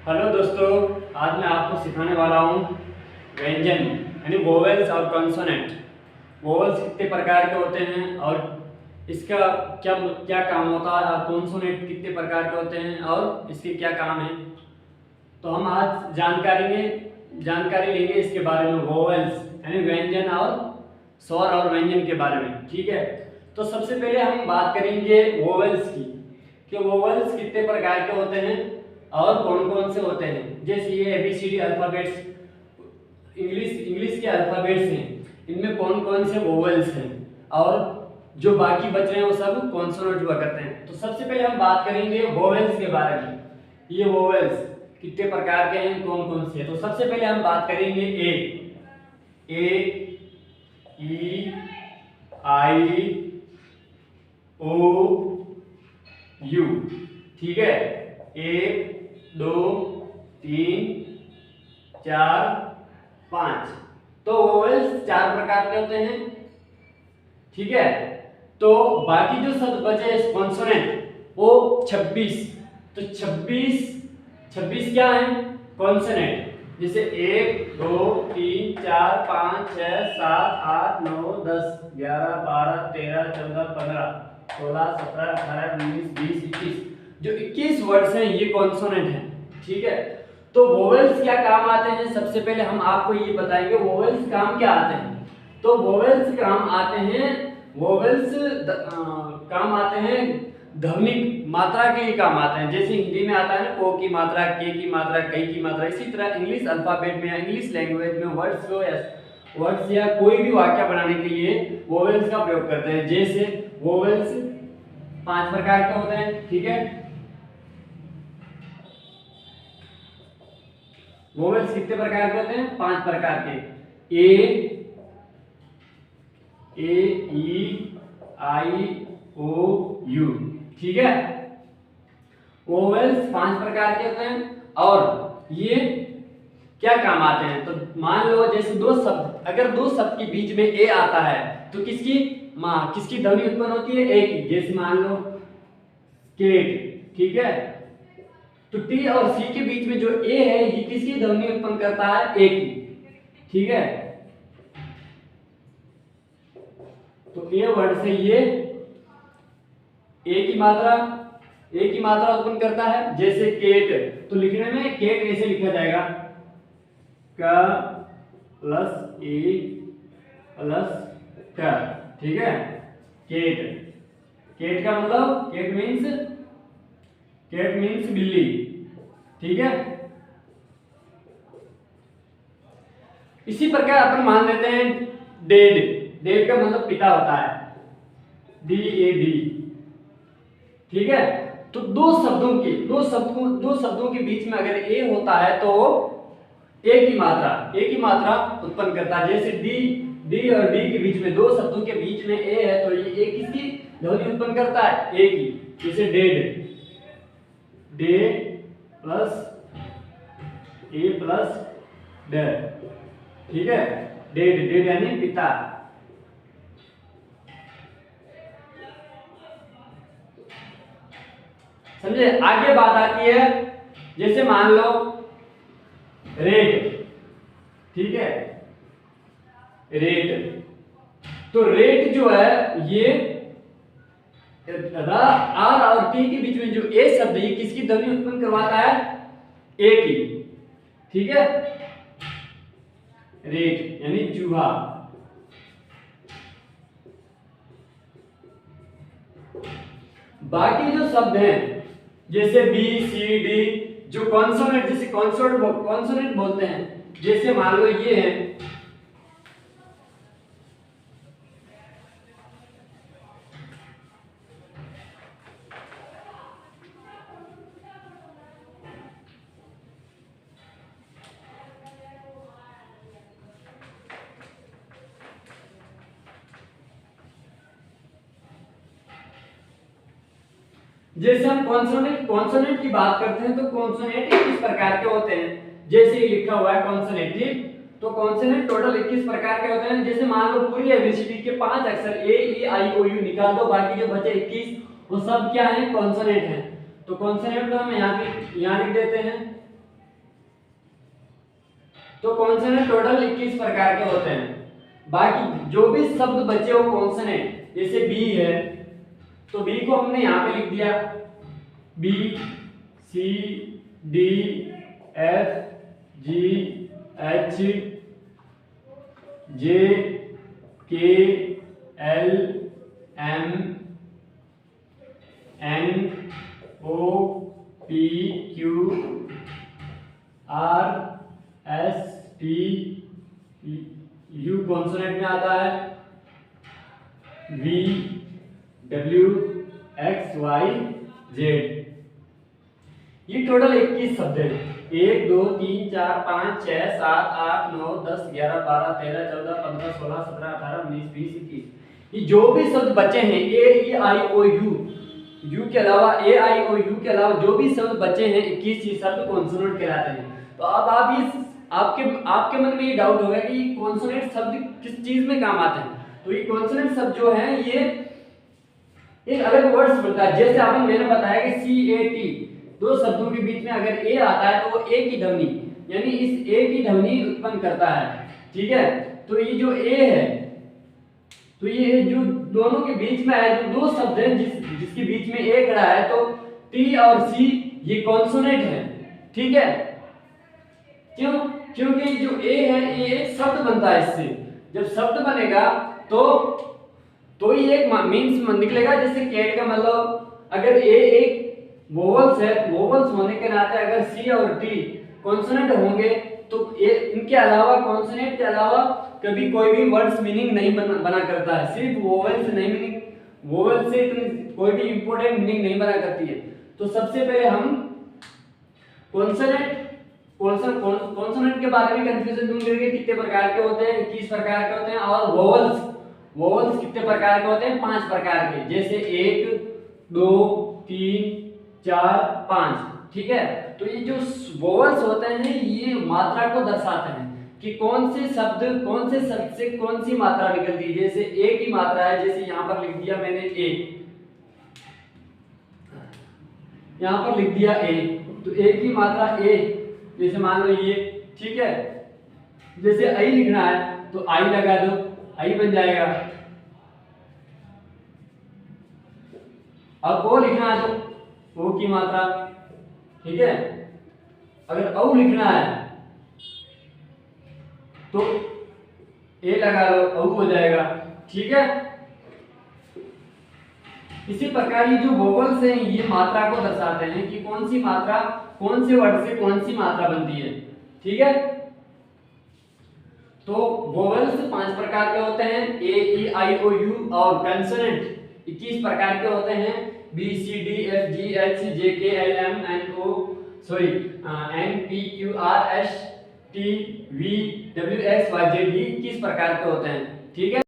Hello दोस्तों, आज मैं आपको सिखाने वाला हूँ व्यंजन यानी वोवेल्स और कॉन्सोनेंट। वोवेल्स कितने प्रकार के होते हैं और इसका क्या क्या काम होता है, और कॉन्सोनेंट कितने प्रकार के होते हैं और इसके क्या काम है। तो हम आज जानकारी लेंगे इसके बारे में, वोवेल्स यानी व्यंजन और स्वर और व्यंजन के बारे में। ठीक है, तो सबसे पहले हम बात करेंगे वोवेल्स की कि वोवेल्स कितने प्रकार के होते हैं और कौन कौन से होते हैं। जैसे ये एबीसीडी अल्फाबेट्स, इंग्लिश के अल्फाबेट्स हैं, इनमें कौन कौन से वोवेल्स हैं और जो बाकी बच रहे हैं वो सब कॉन्सोनेंट हुआ करते हैं। तो सबसे पहले हम बात करेंगे वोवेल्स के बारे में। ये वोवेल्स कितने प्रकार के हैं, कौन कौन से हैं। तो सबसे पहले हम बात करेंगे ए, ई, आई, ओ, यू। ठीक है, 1 2 3 4 5। तो वोवेल्स 4 प्रकार के होते हैं। ठीक है, तो बाकी जो शब्द बचे कॉन्सोनेंट वो 26। तो 26 क्या है कॉन्सोनेंट। जैसे 1 2 3 4 5 6 7 8 9 10 11 12 13 14 15 16 17 18 19 20 21। जो 21 वर्ड्स हैं ये कॉन्सोनेंट हैं। ठीक है, तो वोवेल्स क्या काम आते हैं, सबसे पहले हम आपको ये बताएंगे वोवेल्स काम क्या आते हैं। तो वोवेल्स काम आते हैं, काम आते हैं ध्वनिक मात्रा के ही काम आते हैं। जैसे हिंदी में आता है ना को की मात्रा, के की मात्रा, कई की मात्रा, इसी तरह इंग्लिश अल्फाबेट में या इंग्लिश लैंग्वेज में वर्ड्स या कोई भी वाक्य बनाने के लिए वोवेल्स का प्रयोग करते हैं। जैसे वोवेल्स 5 प्रकार के होते हैं। ठीक है, वोवेल्स कितने प्रकार के होते हैं, 5 प्रकार के। ए, ई, आई, ओ, यू। ठीक है, वोवेल्स 5 प्रकार के होते हैं और ये क्या काम आते हैं। तो मान लो जैसे अगर दो शब्द के बीच में ए आता है तो किसकी ध्वनि उत्पन्न होती है, ए की। जैसे मान लो केट। ठीक है, तो टी और सी के बीच में जो ए है ये किसकी ध्वनि उत्पन्न करता है, ए की। ठीक है, तो ए वर्ड से ये ए की मात्रा उत्पन्न करता है। जैसे केट, तो लिखने में केट ऐसे लिखा जाएगा क प्लस ए प्लस क। ठीक है, केट का मतलब केट मीन्स बिल्ली। ठीक है, इसी प्रकार अपन मान लेते हैं डेड का मतलब पिता होता है, DAD। ठीक है, तो दो शब्दों के बीच में अगर ए होता है तो ए की मात्रा उत्पन्न करता है। जैसे डी और डी के बीच में, दो शब्दों के बीच में ए है तो ये ए किसकी ध्वनि उत्पन्न करता है, ए की। जैसे डे प्लस ए प्लस ड। ठीक है, डेड यानी पिता। समझे, आगे बात आती है जैसे मान लो रेट। ठीक है, तो रेट जो है ये आर और टी के बीच में जो ए शब्द है किसकी ध्वनि उत्पन्न करवाता है, ए की। ठीक है, रेट यानी चूहा। बाकी जो शब्द हैं जैसे बी सी डी, जो कॉन्सोनेंट बोलते हैं, जैसे मान लो ये है जैसे हम कॉन्सोनेंट की बात करते हैं तो कॉन्सोनेंट 21 प्रकार के होते हैं। जैसे ये लिखा हुआ है कॉन्सोनेंट। ठीक, तो कॉन्सोनेंट टोटल 21 प्रकार के होते हैं। जैसे मान लो पूरी एबीसीडी के 5 अक्षर ए ई आई ओ यू निकाल दो, बाकी जो बचे 21 वो सब क्या है, कॉन्सोनेंट हैं। तो कॉन्सोनेंट को हम यहाँ लिख देते हैं तो कॉन्सोनेंट टोटल 21 प्रकार के होते हैं। बाकी जो भी शब्द बचे हो कॉन्सोनेंट, जैसे बी है तो बी को हमने यहाँ पे लिख दिया, B C D F G H J K L M N O P Q R S T U consonant में आता है, V W X Y Z. ये टोटल 21 शब्द है। 1 2 3 4 5 6 7 8 9 10 11 12 13 14 15 16 17 18 19 20 21। ये जो भी शब्द बचे हैं ए ई आई ओ यू के अलावा ए आई ओ यू के अलावा जो भी शब्द बचे हैं 21 ये शब्द कॉन्सोनेंट कहलाते हैं। तो अब आप इस आपके मन में ये डाउट होगा कि कॉन्सोनेंट शब्द किस चीज में काम आते हैं। तो ये कॉन्सोनेंट शब्द जो है ये एक अलग वर्ड्स बनता है। जैसे आपने मैंने बताया कि सी ए टी, दो शब्दों के बीच में अगर ए आता है तो वो ए की ध्वनि यानी इस ए की ध्वनि उत्पन्न करता है। ठीक है, तो ये जो ए है तो ये जो दोनों के बीच में है, जो दो शब्द हैं जिसके बीच में ए खड़ा है, तो टी और सी ये कॉन्सोनेंट है। ठीक है, क्यों? क्योंकि जो ए है ये एक शब्द बनता है। इससे जब शब्द बनेगा तो ये एक मीन्स निकलेगा। जैसे कैट का मतलब अगर ए एक वोवल्स है, वोवल्स होने के नाते अगर सी और टी कॉन्सोनेंट होंगे तो इनके अलावा कॉन्सोनेंट के अलावा कभी कोई भी वर्ड्स मीनिंग नहीं बना करता है। सिर्फ वोवेल से नहीं मीनिंग, वोवेल से कोई भी इंपॉर्टेंट मीनिंग नहीं बना करती है। तो सबसे पहले हम कॉन्सोनेंट के बारे में कंफ्यूजन दूर करके कितने प्रकार के होते हैं, 21 प्रकार के होते हैं। और वोवल्स कितने प्रकार के होते हैं, 5 प्रकार के। जैसे 1 2 3 4 5। ठीक है, तो ये जो वोवल्स होते हैं ये मात्रा को दर्शाते हैं कि कौन से शब्द से कौन सी मात्रा निकलती है। जैसे ए की मात्रा है, जैसे यहाँ पर लिख दिया मैंने ए, यहाँ पर लिख दिया ए, तो ए की मात्रा ए, जैसे मान लो ये। ठीक है, जैसे आई लिखना है तो आई लगा दो, आई बन जाएगा। अब ओ लिखना है तो ओ की मात्रा। ठीक है, अगर औ लिखना है तो ए लगा लो, औ हो जाएगा। ठीक है, इसी प्रकार ये जो वोवल्स हैं ये मात्रा को दर्शाते हैं कि कौन सी मात्रा कौन से वर्ड से कौन सी मात्रा बनती है। ठीक है, तो वोवल्स 5 प्रकार के होते हैं, ए ई आई ओ यू। और कंसोनेंट 21 प्रकार के होते हैं, B C D F G H J K L M N P Q R S T V W X Y Z. 21 प्रकार के होते हैं। ठीक है।